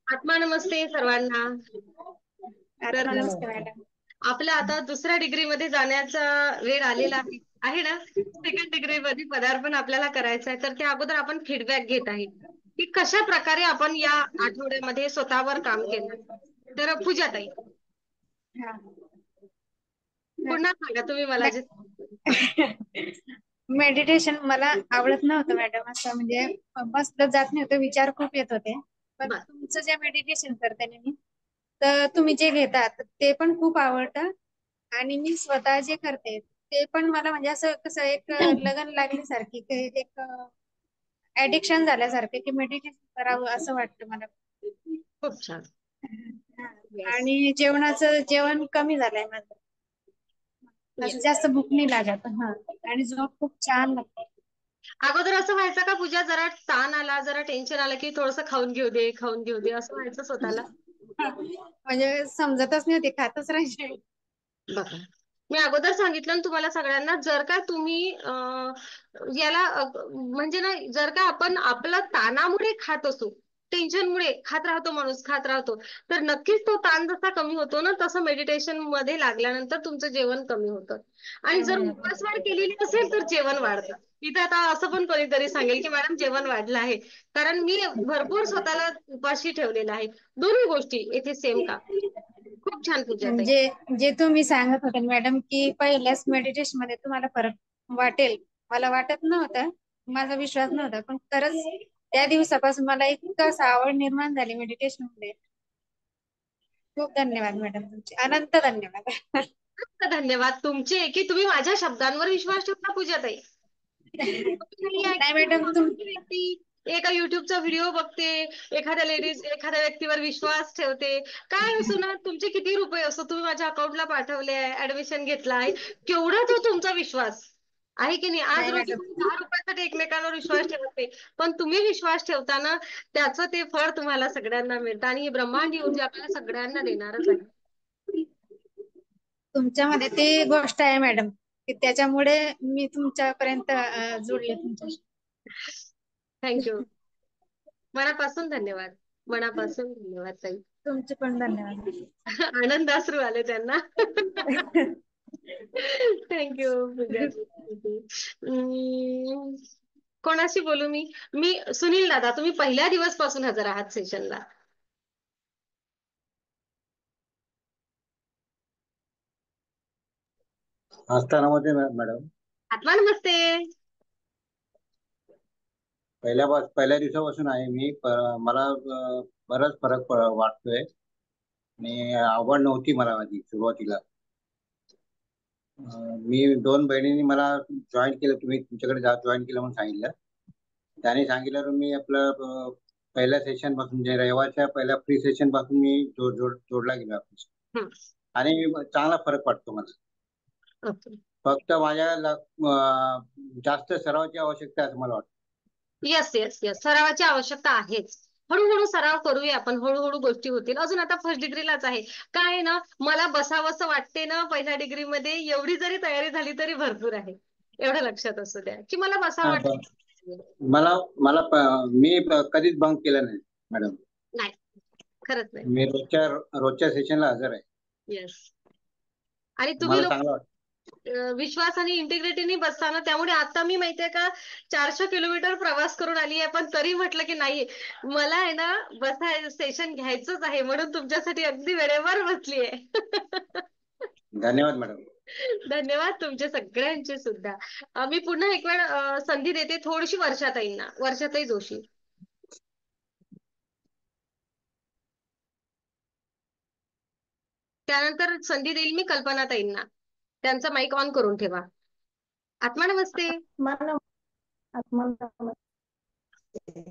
आत्मा नमस्ते सर्वांना. तर आत्मा नमस्ते मॅडम. आपल्या आता दुसऱ्या डिग्री मध्ये जाण्याचा वेळ आलेला आहे आहे ना. सेकंड डिग्री मध्ये पदार्पण आपल्याला करायचं आहे, तर त्या अगोदर आपण फीडबॅक घेत आहे की कशा प्रकारे आपण या आठवड्यामध्ये स्वतःवर काम केलं. तर पूजाताई, हा. पुन्हा सांगा तुम्ही मला जे. हा. मेडिटेशन मला आवडत नव्हतं मॅडम, असं म्हणजे बसलं जात नव्हतं, विचार खूप येत होते. पण बर. तुमचं जे मेडिटेशन करते ना मी, तर तुम्ही जे घेतात ते पण खूप आवडतं. आणि मी स्वतः जे करते ते पण मला म्हणजे असं कसं एक लगन लागल्यासारखी, एक ऍडिक्शन झाल्यासारखे की मेडिटेशन करावं असं वाटतं मला. खूप छान. हा. येस. आणि जेवण कमी झालंय माझं, असं येस. जास्त भूक नाही लागत. हा. आणि झोप खूप छान लागते. अगोदर असं व्हायचं का पूजा, जरा ताण आला, जरा टेन्शन आलं की थोडंसं खाऊन घेऊ दे, खाऊन घेऊ दे असं व्हायचं स्वतःला? म्हणजे समजतच नाही होते, खातच राहायचे. बघा, मी अगोदर सांगितलं ना तुम्हाला सगळ्यांना, जर का तुम्ही याला म्हणजे ना, जर का आपण आपलं ताणामुळे खात असू, टेन्शनमुळे खात राहतो, माणूस खात राहतो, तर नक्कीच तो ताण जसा कमी होतो ना, तसं मेडिटेशन मध्ये लागल्यानंतर तुमचं जेवण कमी होतं. आणि जर उपवासवाढ केलेली असेल तर जेवण वाढतं. इथे आता असं पण कोणीतरी सांगेल की मॅडम जेवण वाढलं आहे, कारण मी भरपूर स्वतःला उपाशी ठेवलेलं आहे. दोन्ही गोष्टी येथे सेम का. खूप छान पूजा ताई. म्हणजे जे तुम्ही सांगत होते मॅडम की पहिल्याच मेडिटेशन मध्ये तुम्हाला फरक वाटेल, मला वाटत नव्हतं, माझा विश्वास नव्हता, पण खरंच त्या दिवसापासून मला इतकं असं आवड निर्माण झाली मेडिटेशन मध्ये. खूप धन्यवाद मॅडम, तुमचे अनंत धन्यवाद. धन्यवाद तुमचे की तुम्ही माझ्या शब्दांवर विश्वास ठेवता पूजाताई. कधी आहे नाही की मॅडम समोरची व्यक्ती एका युट्यूबचा व्हिडिओ बघते, एखाद्या व्यक्तीवर विश्वास ठेवते. काय असो ना, तुमचे किती रुपये असो, तुम्ही माझ्या अकाउंटला पाठवले आहे, ऍडमिशन घेतला आहे, केवढा तो तुमचा विश्वास आहे की नाही. आज नाही रोजी मॅडम कोणी 10 रुपयासाठी एकमेकांवर विश्वास ठेवत नाही, पण तुम्ही विश्वास ठेवताना त्याचं ते फळ तुम्हाला सगळ्यांना मिळतं, आणि ही ब्रह्मांडी ऊर्जा आपल्याला सगळ्यांना देणारच आहे. तुमच्यामध्ये ती गोष्ट आहे मॅडम, की त्याच्यामुळे मी तुमच्यापर्यंत जोडले तुमच्याशी. थँक्यू. मनापासून धन्यवाद. मनापासून धन्यवाद ताई. तुमचे पण धन्यवाद. आनंद अश्रू आले त्यांना. थँक्यू पूजाजी. अं, कोणाशी बोलू मी? मी सुनील दादा, तुम्ही पहिल्या दिवसपासून हजर आहात सेशनला. आस्थानामध्ये मॅडम, आत्मा नमस्ते. पहिल्या दिवसापासून आहे मी. मला बराच फरक वाटतोय. आणि आवड नव्हती मला माझी सुरुवातीला. मी 2 बहिणींनी मला जॉईन केलं, तुम्ही तुमच्याकडे जॉईन केलं म्हणून सांगितलं. त्याने सांगितलं मी आपलं पहिल्या सेशन पासून, म्हणजे रविवारच्या पहिल्या फ्री सेशन पासून मी जोडला गेलो आपण. हं. आणि चांगला फरक वाटतो मला. ओके. फक्त माझ्या जास्त सरावाची आवश्यकता आहे असं मला वाटतं. येस येस येस, सरावाची आवश्यकता आहेच. हळूहळू सराव करूया आपण, हळूहळू गोष्टी होतील. अजून आता फर्स्ट डिग्रीलाच आहे. काय आहे ना, मला बसावंसं वाटते ना पहिल्या डिग्रीमध्ये, एवढी जरी तयारी झाली तरी भरपूर आहे. एवढं लक्षात असू द्या की मला बसावं हा, वाटते. मला मला मी कधीच बंक केलं नाही मॅडम. नाही, खरंच नाही. मी रोजच्या सेशनला हजर आहे. येस. आणि तुम्ही मला लोक चांगलं वाटतं. विश्वास आणि इंटिग्रिटीने बसताना, त्यामुळे आता मी माहितीये का 400 किलोमीटर प्रवास करून आली आहे, पण तरी म्हटलं की नाही, मला आहे ना बसा सेशन घ्यायचंच आहे, म्हणून तुमच्यासाठी अगदी वेळेवर बसली आहे. धन्यवाद मॅडम. धन्यवाद तुमचे सगळ्यांचे सुद्धा. मी पुन्हा एक वेळ संधी देते थोडीशी वर्षाताईंना, वर्षाताई जोशी. त्यानंतर संधी देईल मी कल्पनाताईंना. त्यांचा माईक ऑन करून ठेवा. आत्मा नमस्ते. आत्मा आत्मा नमस्ते.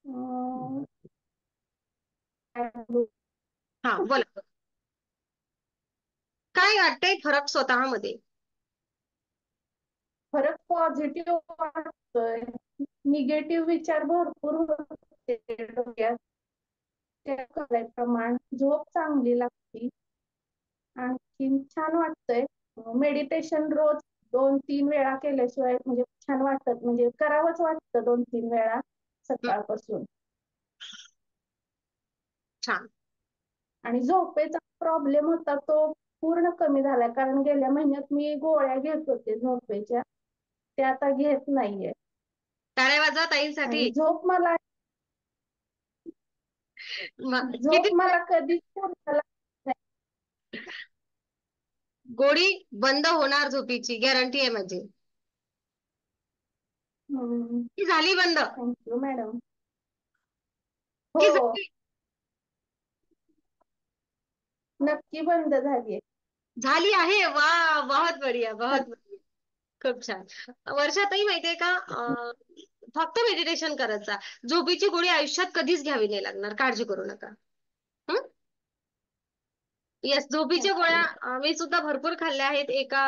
अं, हा बोला. काय वाटतंय फरक स्वतःमध्ये? फरक पॉझिटिव्ह वाटतोय. निगेटिव्ह विचार भरपूर होते डोक्यात. ते करायचं प्रमाण, झोप चांगली लागते. आणखी छान वाटतंय. मेडिटेशन रोज 2-3 वेळा केल्याशिवाय म्हणजे छान वाटत, म्हणजे करावंच वाटतं 2-3 वेळा हं, सकाळपासून. छान. आणि झोपेचा प्रॉब्लेम होता तो पूर्ण कमी झालाय, कारण गेल्या महिन्यात मी गोळ्या घेत होते झोपेच्या, ते आता घेत नाहीये. टाळ्या वाजवा ताईंसाठी. आणि झोप मला किती कधीच पूर्ण नाही. गोळी बंद होणार झोपीची गॅरंटी आहे माझी. ती झाली बंद थँक्यू मॅडम. की हो, झाली? नक्की बंद झालीये. झाली आहे. वा, बहुत बढिया, बहुत बढिया. खूप छान. वर्षाताई माहितीये का, फक्त मेडिटेशन करत जा. झोपेची गोळी आयुष्यात कधीच घ्यावी नाही लागणार, काळजी करू नका. येस, झोपीच्या गोळ्या मी सुद्धा भरपूर खाल्ल्या आहेत एका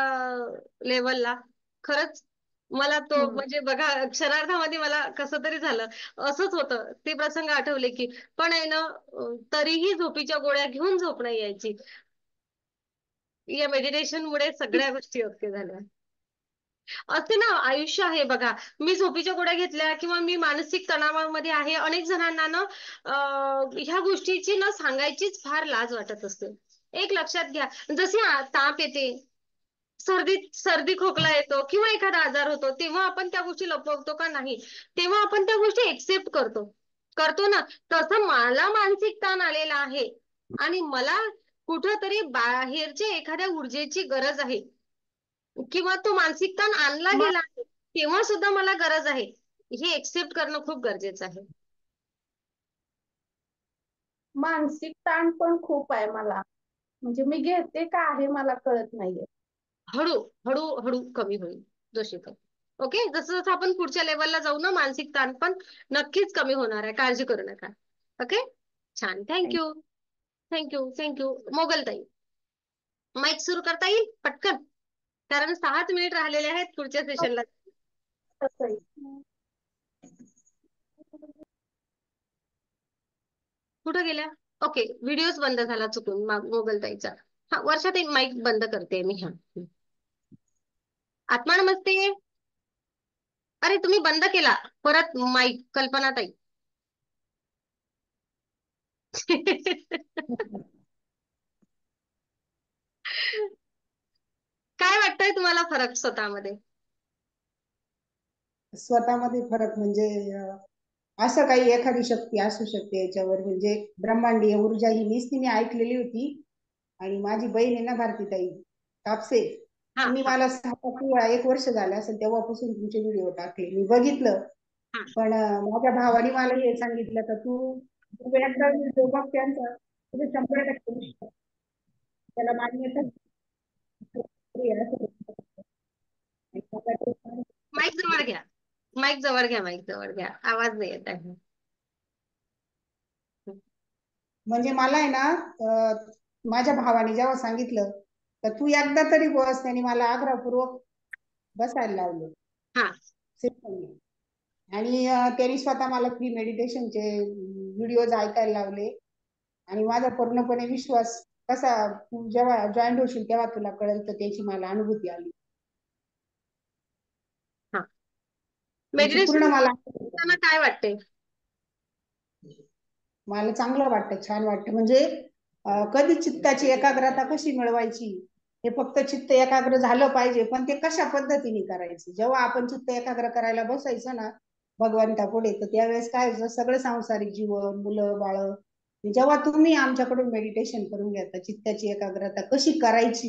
लेवलला. खरंच मला तो म्हणजे बघा, क्षणार्धामध्ये मला कसं तरी झालं. असंच होतं, ते प्रसंग आठवले की. पण आहे ना, तरीही झोपीच्या गोळ्या घेऊन झोप नाही यायची. या मेडिटेशन मुळे सगळ्या गोष्टी ओके झाल्या. असते ना, आयुष्य आहे बघा. मी झोपीच्या गोळ्या घेतल्या किंवा मी मानसिक तणावामध्ये आहे. अनेक जणांना ना ह्या गोष्टीची ना सांगायचीच फार लाज वाटत असते. एक लक्षात घ्या, जसे ताप येते, सर्दी खोकला येतो किंवा एखादा आजार होतो, तेव्हा आपण त्या गोष्टी लपवतो का नाही? तेव्हा आपण त्या गोष्टी एक्सेप्ट करतो ना. तसं मला मानसिक ताण आलेला आहे आणि मला कुठंतरी बाहेरच्या एखाद्या ऊर्जेची गरज आहे किंवा तो मानसिक ताण आणला गेला आहे, तेव्हा सुद्धा मला गरज आहे, हे एक्सेप्ट करणं खूप गरजेचं आहे. मानसिक ताण पण खूप आहे मला, म्हणजे मी घेते का आहे मला कळत नाहीये. हळू हळू हळू कमी होईल जशी तर. ओके, जसं जसं आपण पुढच्या लेवलला जाऊ ना, मानसिक ताण पण नक्कीच कमी होणार आहे, काळजी करू नका. ओके, छान. Thank you, thank you, thank you. मोगलताई, माईक सुरू करता येईल पटकन, कारण 6 मिनिट राहिलेले आहेत पुढच्या सेशनला. तसंही. कुठं गेल्या? ओके, व्हिडिओच बंद झाला चुकून मोगलताईचा. हा, वर्षाताई माईक बंद करते मी. हा, आत्मा नमस्ते. अरे तुम्ही बंद केला परत माईक, कल्पनाताई. काय वाटतंय तुम्हाला फरक स्वतःमध्ये? स्वतःमध्ये फरक म्हणजे असं काही एखादी शक्ती असू शकते याच्यावर, म्हणजे ब्रह्मांडीय ऊर्जा ही मीच तिने ऐकलेली होती. आणि माझी बहीण आहे ना भारतीताई कापसे, हा तिने हा मला 1 वर्ष झालं असेल तेव्हापासून तुमचे व्हिडिओ टाकले, मी बघितलं. हा. पण माझ्या भावाने मला हे सांगितलं का तू एकदा व्हिडिओ बघ त्यांचा, तुझे 100% विश्वास. त्याला मान्यता माईक जवळ घ्या, माईक जवळ घ्या, माईक जवळ घ्या, आवाज नाही येत आहे. म्हणजे मला आहे ना माझ्या भावाने जेव्हा सांगितलं तर तू एकदा तरी बस, त्यांनी मला आग्रहपूर्वक बसायला लावलं. हा, आणि त्यांनी स्वतः मला फ्री मेडिटेशनचे व्हिडिओज ऐकायला लावले. आणि माझा पूर्णपणे विश्वास कसा, तू जेव्हा जॉईन होशील तेव्हा तुला कळेल, तर त्याची मला अनुभूती आली. हा. त्याची पूर्ण मेडिटेशन मला काय वाटते? मला चांगलं वाटतं, छान वाटतं. म्हणजे कधी चित्ताची एकाग्रता कशी मिळवायची, हे फक्त चित्त एकाग्र झालं पाहिजे, पण ते कशा पद्धतीने करायचं. जेव्हा आपण चित्त एकाग्र करायला बसायचं ना भगवंता पुढे, तर त्यावेळेस काय होतं, सगळं सांसारिक जीवन, मुलं बाळ, जेव्हा तुम्ही आमच्याकडून मेडिटेशन करून घेता, चित्ताची एकाग्रता कशी करायची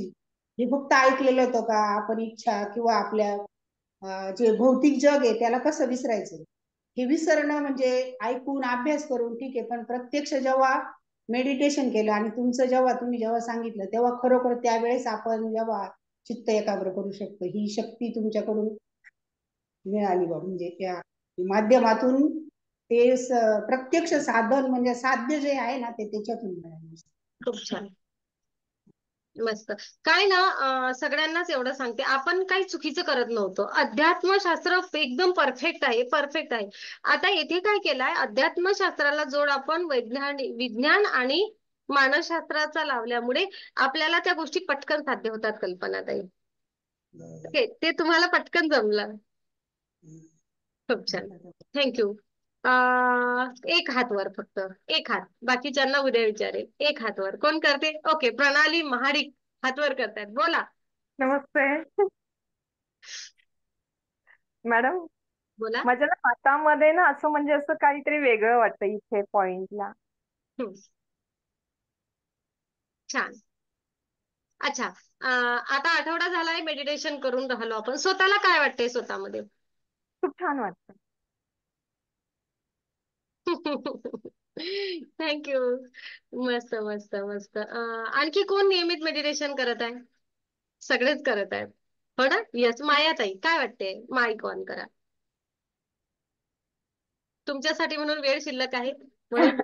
हे फक्त ऐकलेलं होतं का आपण, इच्छा किंवा आपल्या जे भौतिक जग आहे त्याला कसं विसरायचं, हे विसरणं म्हणजे ऐकून अभ्यास करून ठीक आहे, पण प्रत्यक्ष जेव्हा मेडिटेशन केलं आणि तुमचं जेव्हा तुम्ही जेव्हा सांगितलं, तेव्हा खरोखर त्यावेळेस आपण जेव्हा चित्त एकाग्र करू शकतो, ही शक्ती तुमच्याकडून मिळाली बा. म्हणजे त्या माध्यमातून ते प्रत्यक्ष साधन म्हणजे साध्य जे आहे ना ते त्याच्यातून मिळालं. खूप छान, मस्त. काय ना, सगळ्यांनाच एवढं सांगते, आपण काही चुकीचं करत नव्हतो. अध्यात्मशास्त्र एकदम परफेक्ट आहे, परफेक्ट आहे. आता येथे काय केलंय, अध्यात्मशास्त्राला जोड आपण विज्ञान आणि मानसशास्त्राचा लावल्यामुळे आपल्याला त्या गोष्टी पटकन साध्य होतात. कल्पनाताई, ओके, ते तुम्हाला पटकन जमलं. खूप छान, थँक्यू. एक हात वर फक्त, एक हात. बाकीच्यांना उद्या विचारेल. एक हात वर कोण करते? ओके, प्रणाली महाडिक हात वर करतायत. बोला. नमस्ते मॅडम. बोला. माझ्या ना हातामध्ये ना असं म्हणजे असं काहीतरी वेगळं वाटतं इथे पॉइंटला. हम्म, छान. अच्छा. आता आठवडा झालाय मेडिटेशन करून राहिलो आपण. स्वतःला काय वाटतंय स्वतःमध्ये? खूप छान वाटतं. थँक्यू. मस्त मस्त मस्त. आणखी कोण नियमित मेडिटेशन करत आहे? सगळेच करत आहेत, हो ना? यस. मायाताई काय वाटते? माईक ऑन करा. तुमच्यासाठी म्हणून वेळ शिल्लक आहे म्हणून.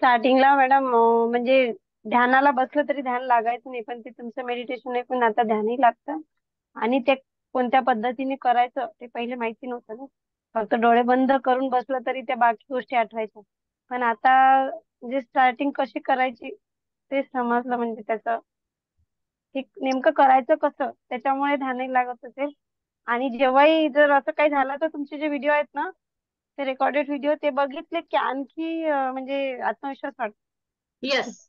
स्टार्टिंगला मॅडम म्हणजे ध्यानाला बसलं तरी ध्यान लागायचं नाही, पण ते तुमचं मेडिटेशन ऐकून आता ध्यानही लागतं. आणि ते कोणत्या पद्धतीने करायचं ते पहिले माहिती नव्हतं ना. फक्त डोळे बंद करून बसलं तरी त्या बाकी गोष्टी आठवायच्या. पण आता म्हणजे स्टार्टिंग कशी करायची ते समजलं, म्हणजे त्याचं की नेमकं करायचं कसं, त्याच्यामुळे ध्यानही लागत असेल. आणि जेव्हाही जर असं काही झालं तर तुमचे जे व्हिडिओ आहेत ना, ते रेकॉर्डेड व्हिडिओ ते बघितले की आणखी म्हणजे आत्मविश्वास वाटतो. यस,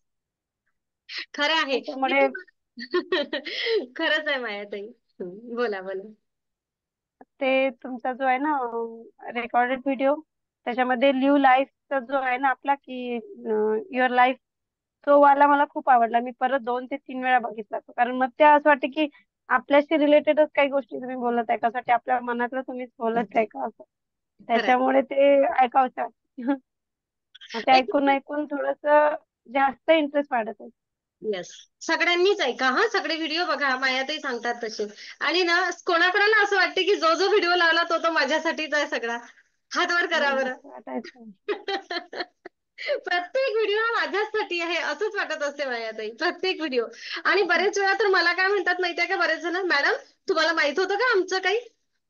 खरं आहे. मी त्याच्यामुळे खरंच आहे मायाताई. बोला बोला. ते तुमचा जो आहे ना रेकॉर्डेड व्हिडिओ, त्याच्यामध्ये लिव्ह लाईफचा जो आहे ना आपला की युअर लाईफ, तो वाला मला खूप आवडला. मी परत 2 ते 3 वेळा बघितला तो. कारण मग ते असं वाटतं की आपल्याशी रिलेटेडच काही गोष्टी तुम्ही बोलत आहे, कशासाठी आपल्या मनातलं तुम्हीच बोलत आहे का असं. खरं आहे. त्याच्यामुळे ते ऐकावंसं वाटतं. मग ते एक ऐकून ऐकून थोडस जास्त इंटरेस्ट वाढत आहे. यस, सगळ्यांनीच ऐका हा. सगळे व्हिडिओ बघा, मायाताई सांगतात तसे. आणि ना कोणाकोणाला असं वाटते की जो जो व्हिडिओ लावला तो तो माझ्यासाठीच आहे सगळा, हात वर करा बरं. असं वाटायचं. प्रत्येक व्हिडिओ हा माझ्यासाठी आहे असंच वाटत असते मायाताई, प्रत्येक व्हिडिओ. आणि बरेच वेळा तर मला काय म्हणतात माहितीये का बरेच जण, मॅडम तुम्हाला माहित होतं का आमचं काही,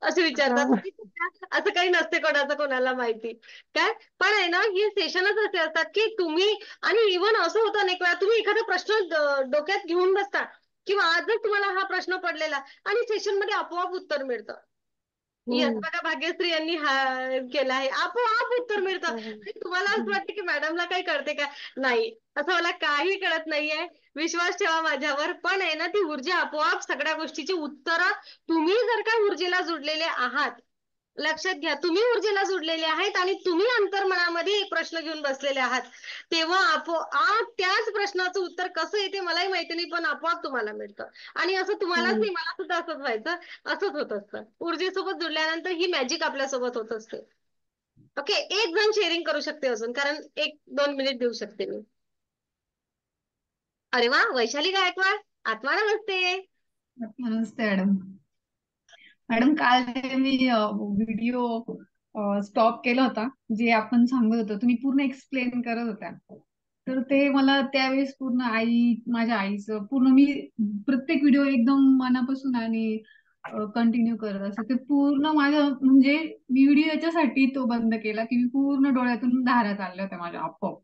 असं विचारतात. हा. असं काही नसते कोणाचं कोणाला माहिती. काय पण आहे ना, ही सेशनच असे असतात की तुम्ही, आणि इव्हन असं होतं अनेक वेळा तुम्ही एखादा प्रश्न डोक्यात घेऊन बसता, किंवा आजच तुम्हाला हा प्रश्न पडलेला आणि सेशन मध्ये आपोआप उत्तर मिळतं. येस, हम्म. बघा भाग्यश्री यांनी हा केला आहे, आपोआप उत्तर मिळतं. आणि तुम्हाला असं वाटतं की मॅडमला काही कळते का? नाही, असं मला काही कळत नाहीये. विश्वास ठेवा माझ्यावर. पण आहे ना, ती ऊर्जा आपोआप सगळ्या गोष्टीची उत्तरं, तुम्ही जर का ऊर्जेला जुडलेले आहात, लक्षात घ्या, तुम्ही ऊर्जेला जुडलेले आहेत आणि तुम्ही अंतर्मनामध्ये एक प्रश्न घेऊन बसलेले आहात, तेव्हा आपोआप त्याच प्रश्नाचं उत्तर कसं येते मलाही माहिती नाही, पण आपोआप तुम्हाला मिळतं. आणि असं तुम्हालाच हम्म. नाही, मला सुद्धा असंच व्हायचं. असंच होत असतं. ऊर्जेसोबत जुडल्यानंतर ही मॅजिक आपल्यासोबत होत असते. ओके, एक जण शेअरिंग करू शकते अजून, कारण 1-2 मिनिट देऊ शकते मी. अरे वा, वैशाली गायकवाड. आत्मा नमस्ते. नमस्ते मॅडम. मॅडम काल जे मी व्हिडिओ स्टॉप केला होता, जे आपण सांगत होतो तुम्ही पूर्ण एक्सप्लेन करत होत्या, तर ते मला त्यावेळेस पूर्ण माझ्या आईचं पूर्ण मी प्रत्येक व्हिडिओ एकदम मनापासून आणि कंटिन्यू करत असते. ते पूर्ण माझं म्हणजे मी व्हिडिओ याच्यासाठी तो बंद केला की मी पूर्ण डोळ्यातून धारा चालल्या होत्या माझ्या आपोआप.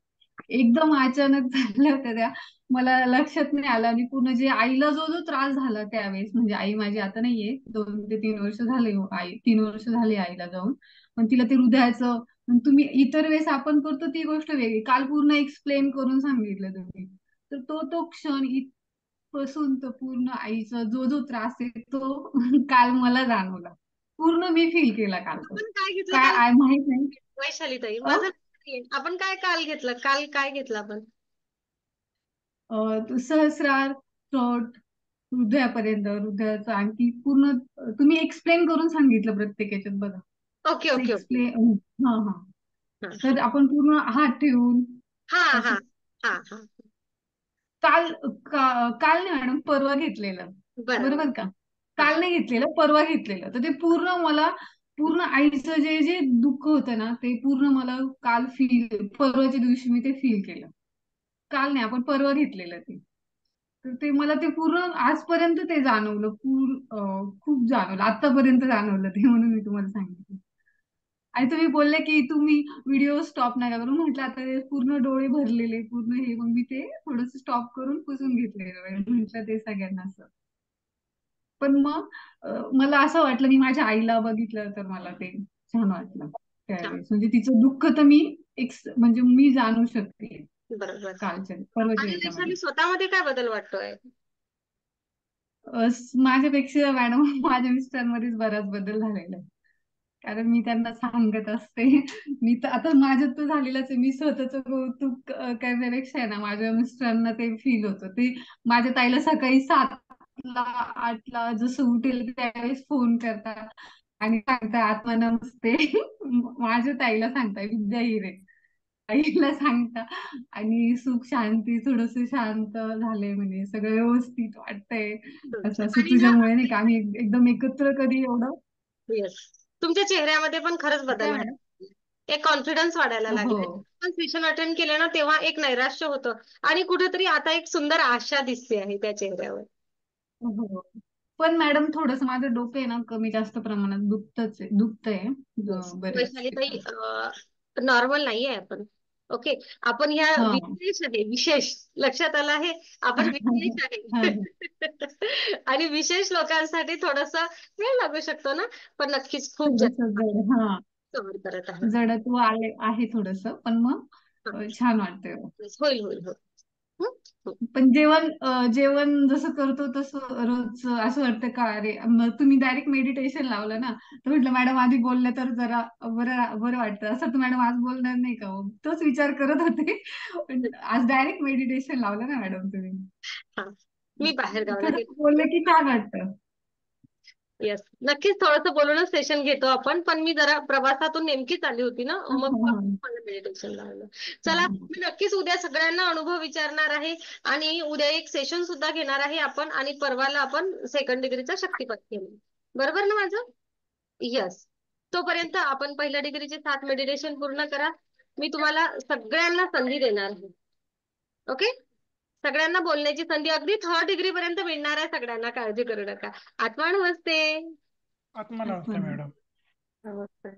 एकदम अचानक झाल्या होत्या त्या, मला लक्षात नाही आलं. आणि पूर्ण जे आईला जो जो त्रास झाला त्यावेळेस, म्हणजे आई माझी आता नाहीये, 2 ते 3 वर्ष झाले, 3 वर्ष झाले आईला जाऊन. पण तिला ते हृदयाचं, पण तुम्ही इतर वेळेस आपण करतो ती गोष्ट वेगळी, काल पूर्ण एक्सप्लेन करून सांगितलं तुम्ही. तर तो तो क्षण इथपासून तर पूर्ण आईचा जो जो त्रास आहे तो काल मला जाणवला, पूर्ण मी फील केला काल तो. आपण काय घेतलं काय काल? माहित नाही. वैशाली ताई, अ माझं नाहीये. आपण काय काल घेतलं? काल काय घेतलं आपण? तो सहस्रार, थ्रोट, हृदयापर्यंत, हृदयाचं आणखी पूर्ण तुम्ही एक्सप्लेन करून सांगितलं प्रत्येक याच्यात बघा. Okay okay okay. एक्सप्लेन, हा हा. हा तर आपण पूर्ण हात ठेवून हा हा असं. हा हा. काल काल नाही मॅडम, परवा घेतलेलं. बरोबर. बरोबर का? हा काल नाही घेतलेलं, परवा घेतलेलं. तर ते पूर्ण मला पूर्ण आईचं जे जे दुःख होतं ना, ते पूर्ण मला काल परवाच्या दिवशी मी ते फील केलं. काल नाही, आपण परवा घेतलेलं ते. तर ते मला ते पूर्ण आजपर्यंत ते जाणवलं, खूप जाणवलं, आतापर्यंत जाणवलं ते, म्हणून मी तुम्हाला सांगितलं. आणि तुम्ही बोलले की तुम्ही व्हिडिओ स्टॉप नका करू, म्हटलं आता ते पूर्ण डोळे भरलेले पूर्ण हे, मग मी ते थोडस स्टॉप करून पुसून घेतलेलं, म्हटलं ते सगळ्यांना असं. पण मग मला असं वाटलं, मी माझ्या आईला बघितलं तर मला ते छान वाटलं छान. त्यावेळेस. म्हणजे तिचं दुःख तर मी म्हणजे मी जाणू शकते बरोबर. कालच्या परवाच्या आणि याच्यामध्ये. वैशाली स्वतःमध्ये काय बदल वाटतोय? माझ्यापेक्षा मॅडम माझ्या मिस्टरांमध्येच बराच बदल झालेला आहे. कारण मी त्यांना सांगत असते. मी तर आता माझ्यात तर झालेलंच आहे. मी स्वतःच कौतुक करण्यापेक्षा आहे ना, माझ्या मिस्टरांना ते फील होतं. ते माझ्या ताईला सकाळी 7ला 8ला जसं उठेल त्यावेळेस फोन करतात आणि सांगता आत्मा नमस्ते. माझ्या ताईला सांगता विद्या हिरे आईला सांगता आणि सुख शांती थोडस शांत झालंय म्हणजे सगळं व्यवस्थित वाटतंय. असं असं आणि ना तुझ्यामुळे नाही का आम्ही एकदम एकत्र कधी एवढं. येस, तुमच्या चेहऱ्यामध्ये पण खरंच बदल काय आहे. मॅडम? एक कॉन्फिडन्स वाढायला हो लागलाय. पण सेशन अटेंड केलं ना तेव्हा एक नैराश्य होतं आणि कुठेतरी आता एक सुंदर आशा दिसते आहे त्या चेहऱ्यावर. हो. पण मॅडम थोडस माझं डोकं आहे ना कमी जास्त प्रमाणात दुखतंय येस, बरेच. वैशाली ताई नॉर्मल नाहीये आपण. ओके, आपण ह्या हा विशेष आहे, विशेष लक्षात आलं आहे. आपण विशेष हा आहे. आणि विशेष लोकांसाठी थोडस वेळ लागू शकतो ना, पण नक्कीच खूप थोडस जड हा कव्हर करत आहात. जडत्व आहे थोडस पण मग छान वाटतंय. होईल होईल होईल. हं? हं. पण जेवण जसं करतो तसं रोज असं वाटतं का अरे मग तुम्ही डायरेक्ट मेडिटेशन लावलं ना तर म्हटलं मॅडम आधी बोलले तर जरा बरं बरं वाटतं. असं तर मॅडम आज बोलणार नाही का हो? तोच विचार करत होते. पण आज डायरेक्ट मेडिटेशन लावलं ना मॅडम तुम्ही. हा, मी बाहेर गावाला थोडं गेले. बोललं की छान वाटतं. येस, नक्कीच थोडंसं बोलूनच सेशन घेतो आपण. पण मी जरा प्रवासातून नेमकीच आली होती ना, हा, मग हा, मला मेडिटेशन लावलं. हा, चला, हा. मी नक्कीच उद्या सगळ्यांना अनुभव विचारणार आहे आणि उद्या एक सेशन सुद्धा घेणार आहे आपण आणि परवाला आपण सेकंड डिग्रीचा शक्तिपात घेऊ. बरोबर ना माझं? यस. तोपर्यंत आपण पहिल्या डिग्रीचे 7 मेडिटेशन पूर्ण करा. मी तुम्हाला सगळ्यांना संधी देणार आहे. ओके, सगळ्यांना बोलण्याची संधी अगदी 3rd डिग्री पर्यंत मिळणार आहे सगळ्यांना, काळजी करू नका. आत्मा नमस्ते. आत्मा नमस्ते मॅडम. नमस्ते.